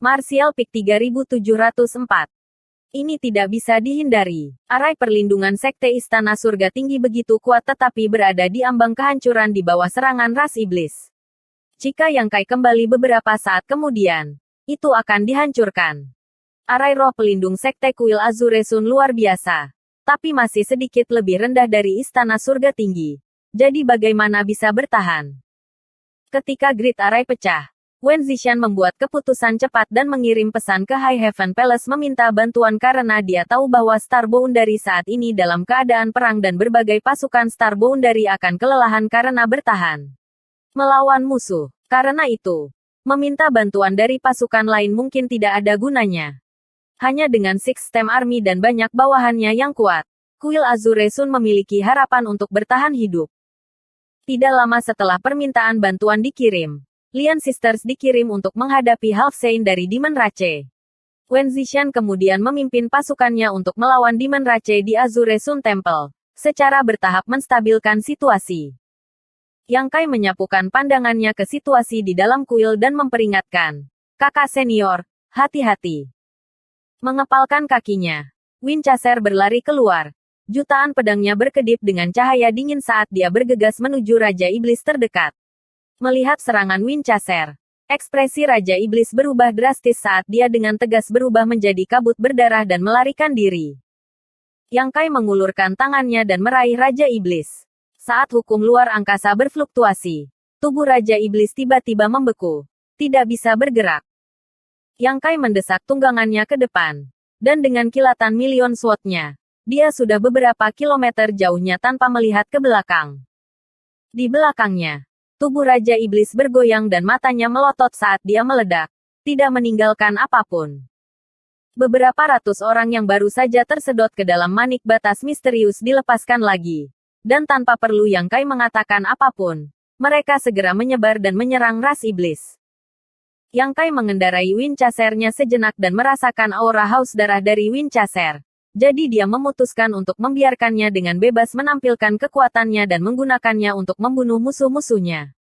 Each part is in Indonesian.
Martial Peak 3704. Ini tidak bisa dihindari. Arai perlindungan Sekte Istana Surga Tinggi begitu kuat tetapi berada di ambang kehancuran di bawah serangan ras iblis. Jika Yang Kai kembali beberapa saat kemudian, itu akan dihancurkan. Arai roh pelindung Sekte Kuil Azuresun luar biasa. Tapi masih sedikit lebih rendah dari Istana Surga Tinggi. Jadi bagaimana bisa bertahan? Ketika Grid Arai pecah, Wen Zishan membuat keputusan cepat dan mengirim pesan ke High Heaven Palace meminta bantuan karena dia tahu bahwa Star Boundary saat ini dalam keadaan perang dan berbagai pasukan Star Boundary akan kelelahan karena bertahan melawan musuh. Karena itu, meminta bantuan dari pasukan lain mungkin tidak ada gunanya. Hanya dengan Six Stem Army dan banyak bawahannya yang kuat, Kuil Azuresun memiliki harapan untuk bertahan hidup. Tidak lama setelah permintaan bantuan dikirim, Lian Sisters dikirim untuk menghadapi Half Saint dari Demon Rache. Wen Zishan kemudian memimpin pasukannya untuk melawan Demon Rache di Azuresun Temple, secara bertahap menstabilkan situasi. Yang Kai menyapukan pandangannya ke situasi di dalam kuil dan memperingatkan, "Kakak senior, hati-hati." Mengepalkan kakinya, Winchester berlari keluar. Jutaan pedangnya berkedip dengan cahaya dingin saat dia bergegas menuju Raja Iblis terdekat. Melihat serangan Winchester, ekspresi Raja Iblis berubah drastis saat dia dengan tegas berubah menjadi kabut berdarah dan melarikan diri. Yang Kai mengulurkan tangannya dan meraih Raja Iblis. Saat hukum luar angkasa berfluktuasi, tubuh Raja Iblis tiba-tiba membeku, tidak bisa bergerak. Yang Kai mendesak tunggangannya ke depan, dan dengan kilatan million sword-nya, dia sudah beberapa kilometer jauhnya tanpa melihat ke belakang. Di belakangnya, tubuh Raja Iblis bergoyang dan matanya melotot saat dia meledak, tidak meninggalkan apapun. Beberapa ratus orang yang baru saja tersedot ke dalam manik batas misterius dilepaskan lagi. Dan tanpa perlu Yang Kai mengatakan apapun, mereka segera menyebar dan menyerang ras iblis. Yang Kai mengendarai Winchester-nya sejenak dan merasakan aura haus darah dari Winchester. Jadi dia memutuskan untuk membiarkannya dengan bebas menampilkan kekuatannya dan menggunakannya untuk membunuh musuh-musuhnya.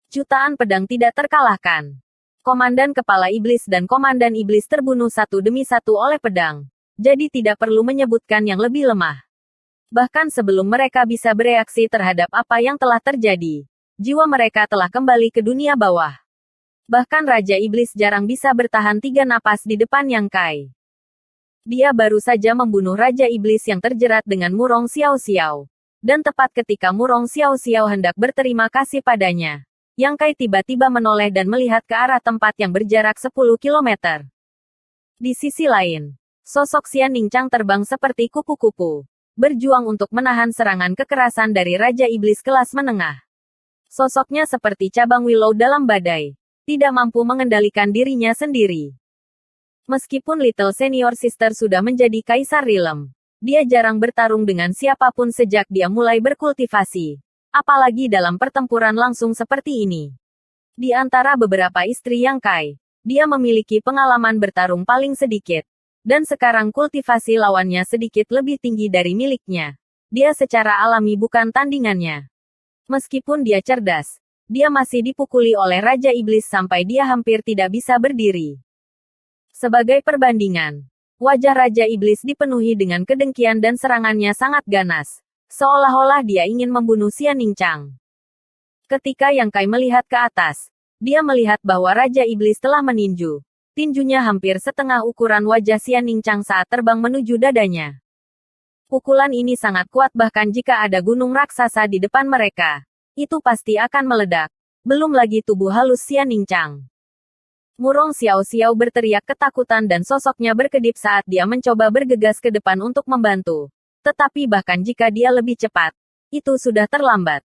Jutaan pedang tidak terkalahkan. Komandan Kepala Iblis dan Komandan Iblis terbunuh satu demi satu oleh pedang. Jadi tidak perlu menyebutkan yang lebih lemah. Bahkan sebelum mereka bisa bereaksi terhadap apa yang telah terjadi, jiwa mereka telah kembali ke dunia bawah. Bahkan Raja Iblis jarang bisa bertahan 3 napas di depan Yang Kai. Dia baru saja membunuh Raja Iblis yang terjerat dengan Murong Xiao Xiao. Dan tepat ketika Murong Xiao Xiao hendak berterima kasih padanya, Yang Kai tiba-tiba menoleh dan melihat ke arah tempat yang berjarak 10 kilometer. Di sisi lain, sosok Xian Ningchang terbang seperti kupu-kupu, berjuang untuk menahan serangan kekerasan dari Raja Iblis kelas menengah. Sosoknya seperti cabang willow dalam badai, tidak mampu mengendalikan dirinya sendiri. Meskipun Little Senior Sister sudah menjadi Kaisar Realm, dia jarang bertarung dengan siapapun sejak dia mulai berkultivasi. Apalagi dalam pertempuran langsung seperti ini. Di antara beberapa istri Yang Kai, dia memiliki pengalaman bertarung paling sedikit. Dan sekarang kultivasi lawannya sedikit lebih tinggi dari miliknya. Dia secara alami bukan tandingannya. Meskipun dia cerdas, dia masih dipukuli oleh Raja Iblis sampai dia hampir tidak bisa berdiri. Sebagai perbandingan, wajah Raja Iblis dipenuhi dengan kedengkian dan serangannya sangat ganas. Seolah-olah dia ingin membunuh Xian Ningchang. Ketika Yang Kai melihat ke atas, dia melihat bahwa Raja Iblis telah meninju. Tinjunya hampir setengah ukuran wajah Xian Ningchang saat terbang menuju dadanya. Pukulan ini sangat kuat bahkan jika ada gunung raksasa di depan mereka. Itu pasti akan meledak. Belum lagi tubuh halus Xian Ningchang. Murong Xiao Xiao berteriak ketakutan dan sosoknya berkedip saat dia mencoba bergegas ke depan untuk membantu. Tetapi bahkan jika dia lebih cepat, itu sudah terlambat.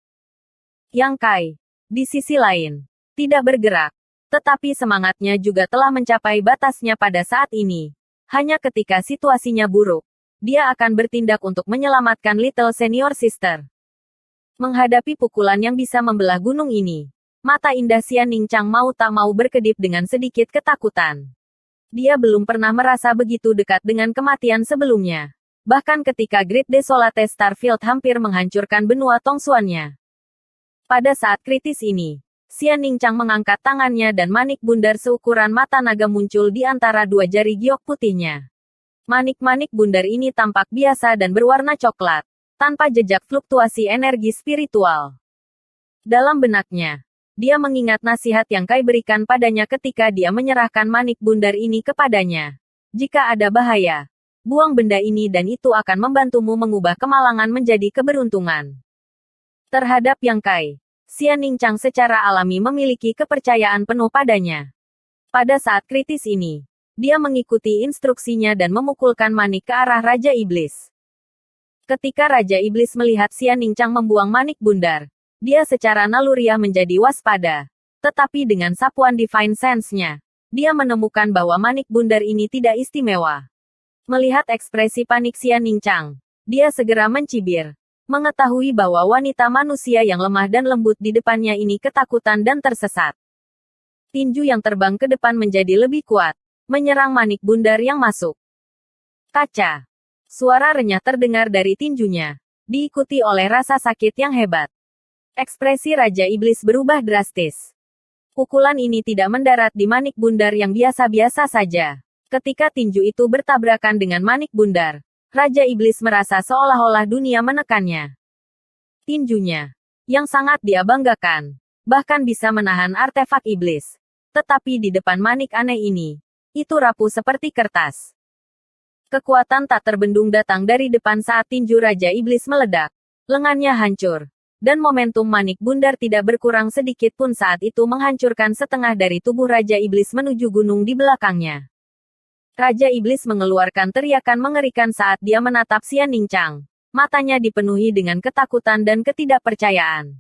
Yang Kai, di sisi lain, tidak bergerak. Tetapi semangatnya juga telah mencapai batasnya pada saat ini. Hanya ketika situasinya buruk, dia akan bertindak untuk menyelamatkan Little Senior Sister. Menghadapi pukulan yang bisa membelah gunung ini, mata indah Xian Ningchang mau tak mau berkedip dengan sedikit ketakutan. Dia belum pernah merasa begitu dekat dengan kematian sebelumnya. Bahkan ketika Great Desolate Starfield hampir menghancurkan benua Tongsuannya. Pada saat kritis ini, Xian Ningchang mengangkat tangannya dan manik bundar seukuran mata naga muncul di antara dua jari giok putihnya. Manik-manik bundar ini tampak biasa dan berwarna coklat, tanpa jejak fluktuasi energi spiritual. Dalam benaknya, dia mengingat nasihat yang Kai berikan padanya ketika dia menyerahkan manik bundar ini kepadanya. Jika ada bahaya, buang benda ini dan itu akan membantumu mengubah kemalangan menjadi keberuntungan. Terhadap Yang Kai, Xian Ningchang secara alami memiliki kepercayaan penuh padanya. Pada saat kritis ini, dia mengikuti instruksinya dan memukulkan manik ke arah Raja Iblis. Ketika Raja Iblis melihat Xian Ningchang membuang manik bundar, dia secara naluriah menjadi waspada. Tetapi dengan sapuan Divine Sense-nya, dia menemukan bahwa manik bundar ini tidak istimewa. Melihat ekspresi panik Xian Ningchang, dia segera mencibir. Mengetahui bahwa wanita manusia yang lemah dan lembut di depannya ini ketakutan dan tersesat. Tinju yang terbang ke depan menjadi lebih kuat, menyerang manik bundar yang masuk. Kaca. Suara renyah terdengar dari tinjunya, diikuti oleh rasa sakit yang hebat. Ekspresi Raja Iblis berubah drastis. Pukulan ini tidak mendarat di manik bundar yang biasa-biasa saja. Ketika tinju itu bertabrakan dengan manik bundar, Raja Iblis merasa seolah-olah dunia menekannya. Tinjunya, yang sangat dia banggakan, bahkan bisa menahan artefak iblis. Tetapi di depan manik aneh ini, itu rapuh seperti kertas. Kekuatan tak terbendung datang dari depan saat tinju Raja Iblis meledak. Lengannya hancur. Dan momentum manik bundar tidak berkurang sedikit pun saat itu menghancurkan setengah dari tubuh Raja Iblis menuju gunung di belakangnya. Raja Iblis mengeluarkan teriakan mengerikan saat dia menatap Xian Ningchang. Matanya dipenuhi dengan ketakutan dan ketidakpercayaan.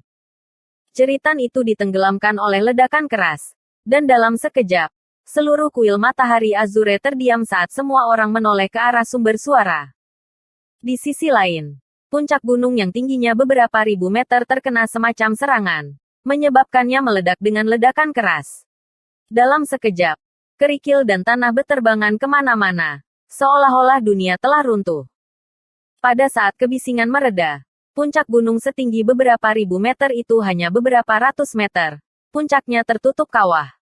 Jeritan itu ditenggelamkan oleh ledakan keras. Dan dalam sekejap, seluruh kuil matahari Azure terdiam saat semua orang menoleh ke arah sumber suara. Di sisi lain, puncak gunung yang tingginya beberapa ribu meter terkena semacam serangan, menyebabkannya meledak dengan ledakan keras. Dalam sekejap, kerikil dan tanah beterbangan kemana-mana, seolah-olah dunia telah runtuh. Pada saat kebisingan mereda, puncak gunung setinggi beberapa ribu meter itu hanya beberapa ratus meter. Puncaknya tertutup kawah.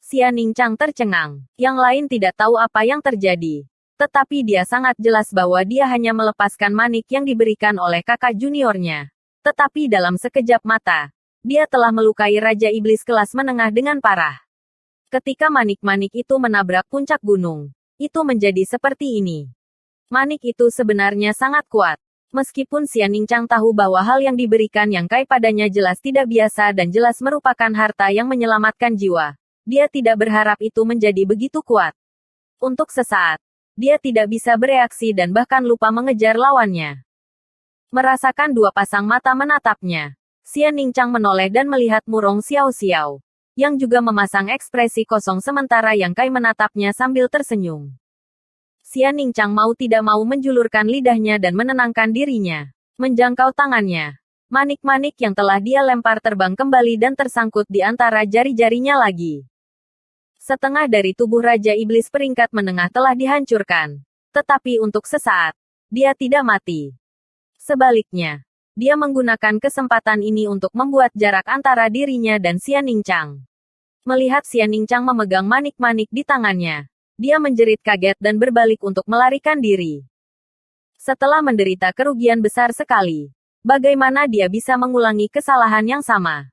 Xian Ningchang tercengang, yang lain tidak tahu apa yang terjadi. Tetapi dia sangat jelas bahwa dia hanya melepaskan manik yang diberikan oleh kakak juniornya. Tetapi dalam sekejap mata, dia telah melukai Raja Iblis kelas menengah dengan parah. Ketika manik-manik itu menabrak puncak gunung, itu menjadi seperti ini. Manik itu sebenarnya sangat kuat. Meskipun Xian Ningchang tahu bahwa hal yang diberikan Yang Kai padanya jelas tidak biasa dan jelas merupakan harta yang menyelamatkan jiwa, dia tidak berharap itu menjadi begitu kuat. Untuk sesaat, dia tidak bisa bereaksi dan bahkan lupa mengejar lawannya. Merasakan dua pasang mata menatapnya, Xian Ningchang menoleh dan melihat Murong Xiao Xiao, yang juga memasang ekspresi kosong sementara Yang Kai menatapnya sambil tersenyum. Xian Ningchang mau tidak mau menjulurkan lidahnya dan menenangkan dirinya. Menjangkau tangannya, manik-manik yang telah dia lempar terbang kembali dan tersangkut di antara jari-jarinya lagi. Setengah dari tubuh Raja Iblis peringkat menengah telah dihancurkan. Tetapi untuk sesaat, dia tidak mati. Sebaliknya, dia menggunakan kesempatan ini untuk membuat jarak antara dirinya dan Xian Ningchang. Melihat Xian Ningchang memegang manik-manik di tangannya, dia menjerit kaget dan berbalik untuk melarikan diri. Setelah menderita kerugian besar sekali, bagaimana dia bisa mengulangi kesalahan yang sama?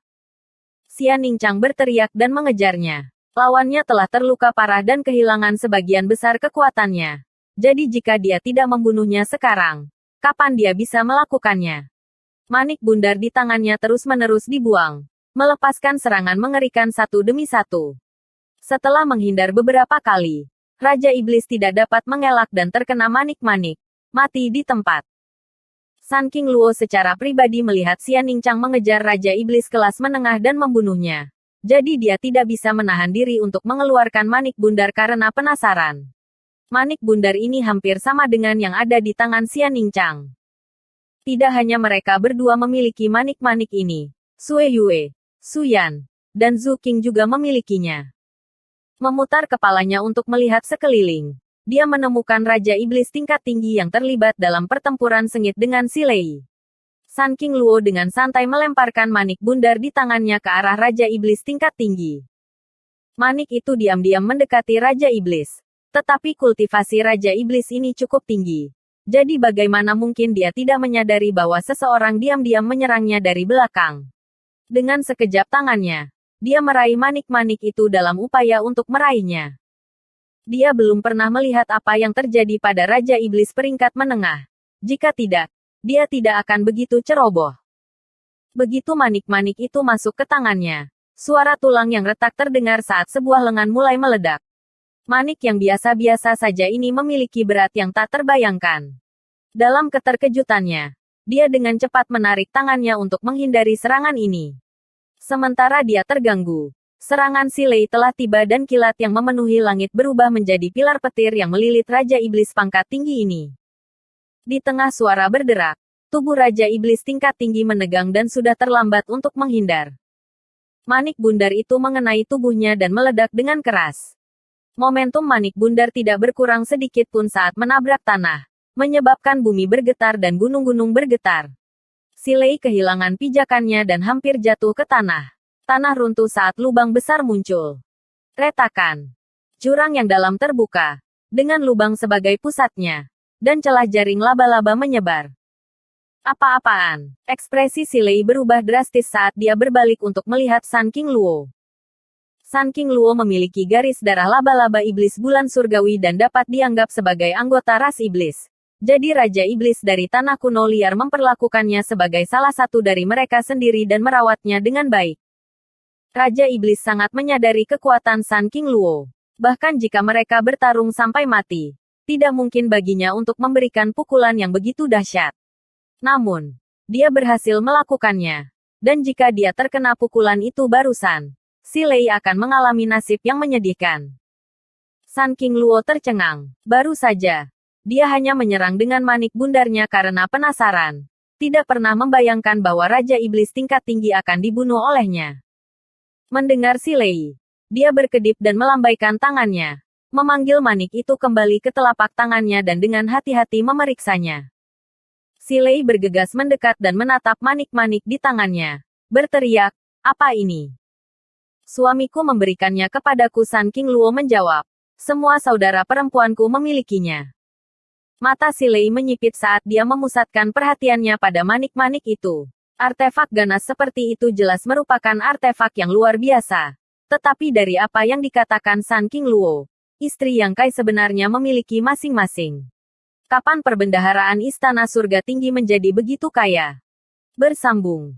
Xian Ningchang berteriak dan mengejarnya. Lawannya telah terluka parah dan kehilangan sebagian besar kekuatannya. Jadi jika dia tidak membunuhnya sekarang, kapan dia bisa melakukannya? Manik bundar di tangannya terus-menerus dibuang, melepaskan serangan mengerikan satu demi satu. Setelah menghindar beberapa kali, Raja Iblis tidak dapat mengelak dan terkena manik-manik, mati di tempat. Sun King Luo secara pribadi melihat Xian Ningchang mengejar Raja Iblis kelas menengah dan membunuhnya. Jadi dia tidak bisa menahan diri untuk mengeluarkan manik bundar karena penasaran. Manik bundar ini hampir sama dengan yang ada di tangan Xian Ningchang. Tidak hanya mereka berdua memiliki manik-manik ini, Sue Yue, Su Yan, dan Zhu Qing juga memilikinya. Memutar kepalanya untuk melihat sekeliling, dia menemukan Raja Iblis tingkat tinggi yang terlibat dalam pertempuran sengit dengan Si Lei. Sun King Luo dengan santai melemparkan manik bundar di tangannya ke arah Raja Iblis tingkat tinggi. Manik itu diam-diam mendekati Raja Iblis. Tetapi kultivasi Raja Iblis ini cukup tinggi. Jadi bagaimana mungkin dia tidak menyadari bahwa seseorang diam-diam menyerangnya dari belakang. Dengan sekejap tangannya, dia meraih manik-manik itu dalam upaya untuk meraihnya. Dia belum pernah melihat apa yang terjadi pada Raja Iblis peringkat menengah. Jika tidak, dia tidak akan begitu ceroboh. Begitu manik-manik itu masuk ke tangannya, suara tulang yang retak terdengar saat sebuah lengan mulai meledak. Manik yang biasa-biasa saja ini memiliki berat yang tak terbayangkan. Dalam keterkejutannya, dia dengan cepat menarik tangannya untuk menghindari serangan ini. Sementara dia terganggu, serangan Si Lei telah tiba dan kilat yang memenuhi langit berubah menjadi pilar petir yang melilit Raja Iblis pangkat tinggi ini. Di tengah suara berderak, tubuh Raja Iblis tingkat tinggi menegang dan sudah terlambat untuk menghindar. Manik bundar itu mengenai tubuhnya dan meledak dengan keras. Momentum manik bundar tidak berkurang sedikit pun saat menabrak tanah, menyebabkan bumi bergetar dan gunung-gunung bergetar. Si Lei kehilangan pijakannya dan hampir jatuh ke tanah. Tanah runtuh saat lubang besar muncul. Retakan. Jurang yang dalam terbuka, dengan lubang sebagai pusatnya, dan celah jaring laba-laba menyebar. Apa-apaan? Ekspresi Si Lei berubah drastis saat dia berbalik untuk melihat Sun King Luo. Sun King Luo memiliki garis darah laba-laba iblis bulan surgawi dan dapat dianggap sebagai anggota ras iblis. Jadi Raja Iblis dari tanah kuno liar memperlakukannya sebagai salah satu dari mereka sendiri dan merawatnya dengan baik. Raja Iblis sangat menyadari kekuatan Sun King Luo. Bahkan jika mereka bertarung sampai mati, tidak mungkin baginya untuk memberikan pukulan yang begitu dahsyat. Namun, dia berhasil melakukannya. Dan jika dia terkena pukulan itu barusan, Si Lei akan mengalami nasib yang menyedihkan. Sun King Luo tercengang. Baru saja, dia hanya menyerang dengan manik bundarnya karena penasaran. Tidak pernah membayangkan bahwa Raja Iblis tingkat tinggi akan dibunuh olehnya. Mendengar Si Lei, dia berkedip dan melambaikan tangannya. Memanggil manik itu kembali ke telapak tangannya dan dengan hati-hati memeriksanya. Si Lei bergegas mendekat dan menatap manik-manik di tangannya. Berteriak, "Apa ini?" "Suamiku memberikannya kepadaku." Sun King Luo menjawab. "Semua saudara perempuanku memilikinya." Mata Si Lei menyipit saat dia memusatkan perhatiannya pada manik-manik itu. Artefak ganas seperti itu jelas merupakan artefak yang luar biasa. Tetapi dari apa yang dikatakan Sun King Luo, istri yang Kai sebenarnya memiliki masing-masing. Kapan perbendaharaan Istana Surga Tinggi menjadi begitu kaya? Bersambung.